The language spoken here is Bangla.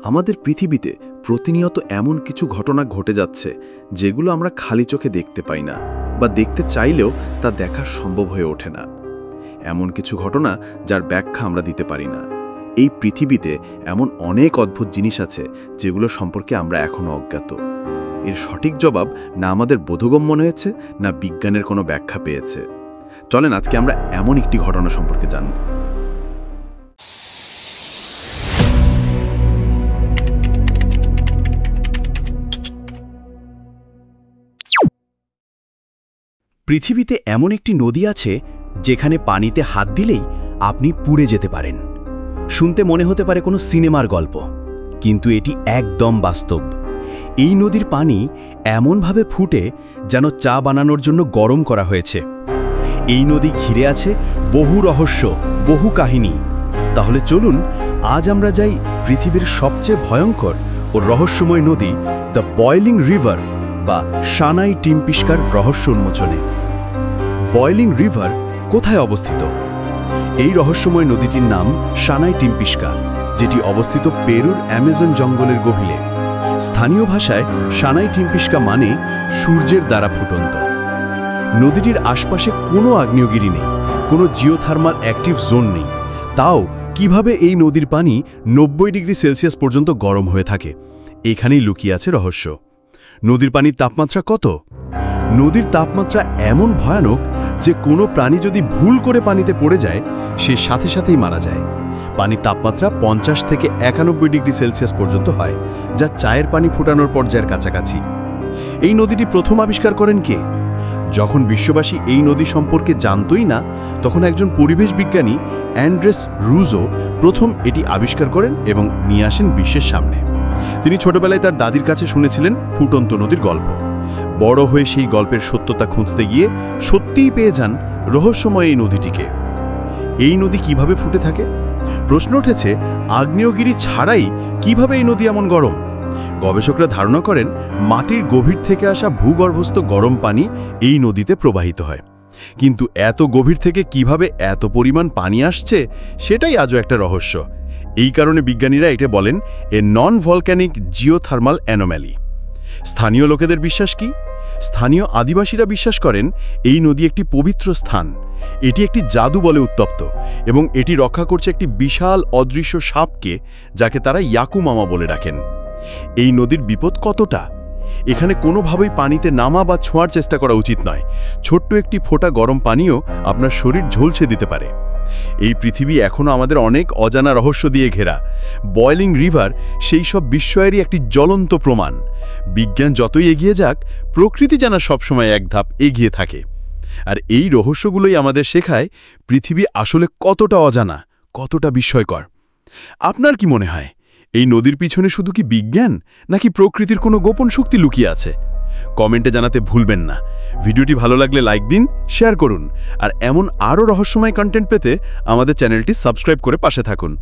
আমাদের পৃথিবীতে প্রতিনিয়ত এমন কিছু ঘটনা ঘটে যাচ্ছে যেগুলো আমরা খালি চোখে দেখতে পাই না, বা দেখতে চাইলেও তা দেখা সম্ভব হয়ে ওঠে না। এমন কিছু ঘটনা যার ব্যাখ্যা আমরা দিতে পারি না। এই পৃথিবীতে এমন অনেক অদ্ভুত জিনিস আছে যেগুলো সম্পর্কে আমরা এখনও অজ্ঞাত। এর সঠিক জবাব না আমাদের বোধগম্য মনে হয়েছে, না বিজ্ঞানের কোনো ব্যাখ্যা পেয়েছে। চলেন আজকে আমরা এমন একটি ঘটনা সম্পর্কে জানব। পৃথিবীতে এমন একটি নদী আছে যেখানে পানিতে হাত দিলেই আপনি পুড়ে যেতে পারেন। শুনতে মনে হতে পারে কোনো সিনেমার গল্প, কিন্তু এটি একদম বাস্তব। এই নদীর পানি এমনভাবে ফুটে যেন চা বানানোর জন্য গরম করা হয়েছে। এই নদী ঘিরে আছে বহু রহস্য, বহু কাহিনী। তাহলে চলুন আজ আমরা যাই পৃথিবীর সবচেয়ে ভয়ঙ্কর ও রহস্যময় নদী দ্য বয়লিং রিভার বা সানাই টিম্পিস্কার রহস্য উন্মোচনে। বয়লিং রিভার কোথায় অবস্থিত? এই রহস্যময় নদীটির নাম সানাই টিম্পিস্কা, যেটি অবস্থিত পেরুর অ্যামাজন জঙ্গলের গভীরে। স্থানীয় ভাষায় সানাই টিম্পিস্কা মানে সূর্যের দ্বারা ফুটন্ত। নদীটির আশপাশে কোনো আগ্নেয়গিরি নেই, কোনো জিওথার্মাল অ্যাক্টিভ জোন নেই। তাও কিভাবে এই নদীর পানি 90 ডিগ্রি সেলসিয়াস পর্যন্ত গরম হয়ে থাকে? এখানেই লুকিয়ে আছে রহস্য। নদীর পানির তাপমাত্রা কত? নদীর তাপমাত্রা এমন ভয়ানক যে কোনো প্রাণী যদি ভুল করে পানিতে পড়ে যায়, সে সাথে সাথেই মারা যায়। পানির তাপমাত্রা 50 থেকে 91 ডিগ্রি সেলসিয়াস পর্যন্ত হয়, যা চায়ের পানি ফুটানোর পর্যায়ের কাছাকাছি। এই নদীটি প্রথম আবিষ্কার করেন কে? যখন বিশ্ববাসী এই নদী সম্পর্কে জানতই না, তখন একজন পরিবেশ বিজ্ঞানী অ্যান্ড্রেস রুজো প্রথম এটি আবিষ্কার করেন এবং নিয়ে আসেন বিশ্বের সামনে। তিনি ছোটবেলায় তার দাদির কাছে শুনেছিলেন ফুটন্ত নদীর গল্প। বড় হয়ে সেই গল্পের সত্যতা খুঁজতে গিয়ে সত্যিই পেয়ে যান রহস্যময় এই নদীটিকে। এই নদী কিভাবে ফুটে থাকে? প্রশ্ন উঠেছে, আগ্নেয়গিরি ছাড়াই কিভাবে এই নদী এমন গরম? গবেষকরা ধারণা করেন মাটির গভীর থেকে আসা ভূগর্ভস্থ গরম পানি এই নদীতে প্রবাহিত হয়। কিন্তু এত গভীর থেকে কিভাবে এত পরিমাণ পানি আসছে, সেটাই আজও একটা রহস্য। এই কারণে বিজ্ঞানীরা এটা বলেন এ নন ভলক্যানিক জিওথার্মাল অ্যানোম্যালি। স্থানীয় লোকেদের বিশ্বাস কি? স্থানীয় আদিবাসীরা বিশ্বাস করেন এই নদী একটি পবিত্র স্থান। এটি একটি জাদু বলে উত্তপ্ত, এবং এটি রক্ষা করছে একটি বিশাল অদৃশ্য সাপকে, যাকে তারা ইয়াকু মামা বলে ডাকেন। এই নদীর বিপদ কতটা? এখানে কোনোভাবেই পানিতে নামা বা ছোঁয়ার চেষ্টা করা উচিত নয়। ছোট্ট একটি ফোঁটা গরম পানিও আপনার শরীর ঝলসে দিতে পারে। এই পৃথিবী এখনও আমাদের অনেক অজানা রহস্য দিয়ে ঘেরা। বয়লিং রিভার সেই সব বিস্ময়েরই একটি জ্বলন্ত প্রমাণ। বিজ্ঞান যতই এগিয়ে যাক, প্রকৃতি যেন সবসময় এক ধাপ এগিয়ে থাকে। আর এই রহস্যগুলোই আমাদের শেখায় পৃথিবী আসলে কতটা অজানা, কতটা বিস্ময়কর। আপনার কি মনে হয়, এই নদীর পিছনে শুধু কি বিজ্ঞান, নাকি প্রকৃতির কোনো গোপন শক্তি লুকিয়ে আছে? কমেন্টে জানাতে ভুলবেন না। ভিডিওটি ভালো লাগলে লাইক দিন, শেয়ার করুন, আর এমন আরও রহস্যময় কন্টেন্ট পেতে আমাদের চ্যানেলটি সাবস্ক্রাইব করে পাশে থাকুন।